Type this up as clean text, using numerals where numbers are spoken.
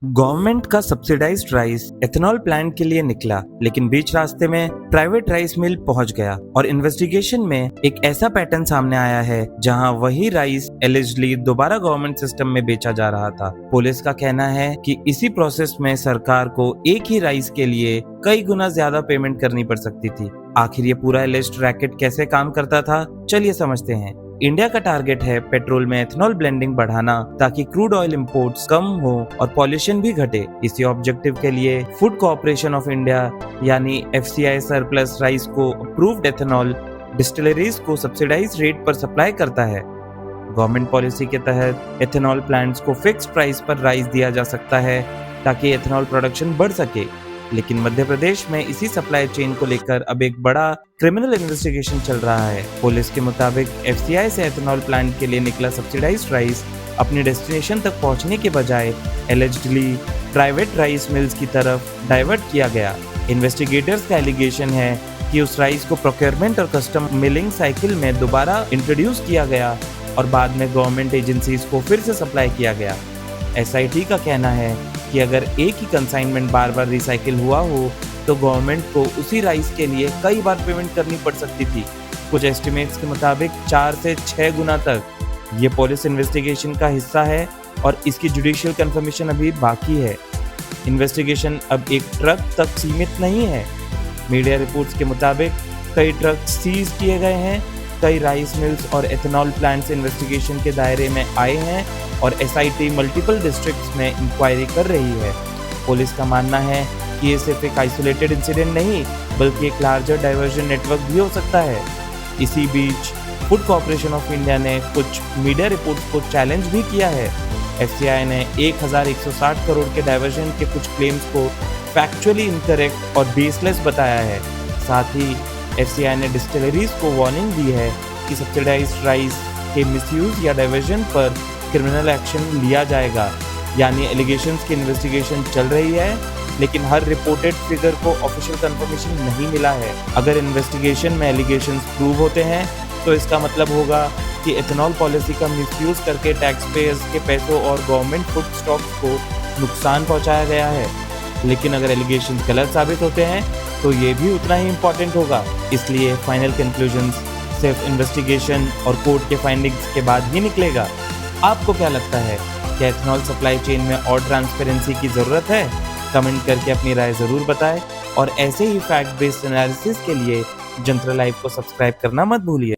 Government का subsidised rice ethanol plant के लिए निकला, लेकिन बीच रास्ते में प्राइवेट राइस मिल पहुंच गया और इन्वेस्टिगेशन में एक ऐसा पैटर्न सामने आया है जहां वही राइस एलिजिडली दोबारा गवर्नमेंट सिस्टम में बेचा जा रहा था। पुलिस का कहना है कि इसी प्रोसेस में सरकार को एक ही राइस के लिए कई गुना ज्यादा पेमेंट करनी पड़ सकती थी। आखिर ये पूरा एलिज्ड रैकेट कैसे काम करता था, चलिए समझते हैं। इंडिया का टारगेट है पेट्रोल में एथेनॉल ब्लेंडिंग बढ़ाना ताकि क्रूड ऑयल इंपोर्ट्स कम हो और पॉल्यूशन भी घटे। इसी ऑब्जेक्टिव के लिए फूड कॉर्पोरेशन ऑफ इंडिया यानी FCI सरप्लस राइस को अप्रूव्ड एथेनॉल डिस्टिलरीज को सब्सिडाइज रेट पर सप्लाई करता है। गवर्नमेंट पॉलिसी के तहत एथेनॉल प्लांट्स को फिक्स्ड प्राइस पर राइस दिया जा सकता है ताकि एथेनॉल प्रोडक्शन बढ़ सके। लेकिन मध्य प्रदेश में इसी सप्लाई चेन को लेकर अब एक बड़ा क्रिमिनल इन्वेस्टिगेशन चल रहा है। पुलिस के मुताबिक FCI से एथेनॉल प्लांट के लिए निकला सब्सिडाइज्ड राइस अपनी डेस्टिनेशन तक पहुंचने के बजाय एलिजिडली प्राइवेट राइस मिल्स की तरफ डाइवर्ट किया गया। इन्वेस्टिगेटर्स का एलिगेशन है कि उस राइस को प्रोक्योरमेंट और कस्टम मिलिंग साइकिल में दोबारा इंट्रोड्यूस किया गया और बाद में गवर्नमेंट एजेंसीज को फिर से सप्लाई किया गया। SIT का कहना है कि अगर एक ही कंसाइनमेंट बार बार रिसाइकिल हुआ हो तो गवर्नमेंट को उसी राइस के लिए कई बार पेमेंट करनी पड़ सकती थी, कुछ एस्टिमेट्स के मुताबिक 4 से 6 गुना तक। ये पुलिस इन्वेस्टिगेशन का हिस्सा है और इसकी जुडिशियल कंफर्मेशन अभी बाकी है। इन्वेस्टिगेशन अब एक ट्रक तक सीमित नहीं है। मीडिया रिपोर्ट्स के मुताबिक कई ट्रक सीज किए गए हैं, कई राइस मिल्स और एथेनॉल प्लांट्स इन्वेस्टिगेशन के दायरे में आए हैं और SIT मल्टीपल डिस्ट्रिक्ट्स में इंक्वायरी कर रही है। पुलिस का मानना है कि ये सिर्फ एक आइसोलेटेड इंसिडेंट नहीं बल्कि एक लार्जर डाइवर्जन नेटवर्क भी हो सकता है। इसी बीच फूड कॉर्पोरेशन ऑफ इंडिया ने कुछ मीडिया रिपोर्ट्स को चैलेंज भी किया है। FCI ने 1160 करोड़ के डाइवर्जन के कुछ क्लेम्स को फैक्चुअली इनकरेक्ट और बेसलेस बताया है। साथ ही FCI ने डिस्टिलरीज को वार्निंग दी है कि सब्सिडाइज्ड राइस के मिसयूज या डाइवर्जन पर क्रिमिनल एक्शन लिया जाएगा। यानी एलिगेशंस की इन्वेस्टिगेशन चल रही है, लेकिन हर रिपोर्टेड फिगर को ऑफिशियल कंफर्मेशन नहीं मिला है। अगर इन्वेस्टिगेशन में एलिगेशंस प्रूव होते हैं तो इसका मतलब होगा कि एथेनॉल पॉलिसी का मिसयूज करके टैक्स पेयर्स के पैसों और गवर्नमेंट फूड स्टॉक्स को नुकसान पहुंचाया गया है। लेकिन अगर एलिगेशंस गलत साबित होते हैं तो ये भी उतना ही इम्पोर्टेंट होगा। इसलिए फाइनल कंक्लूजन्स सिर्फ इन्वेस्टिगेशन और कोर्ट के फाइंडिंग्स के बाद ही निकलेगा। आपको क्या लगता है, क्या एथेनॉल सप्लाई चेन में और ट्रांसपेरेंसी की ज़रूरत है? कमेंट करके अपनी राय ज़रूर बताएं और ऐसे ही फैक्ट बेस्ड एनालिसिस के लिए जनता लाइव को सब्सक्राइब करना मत भूलिए।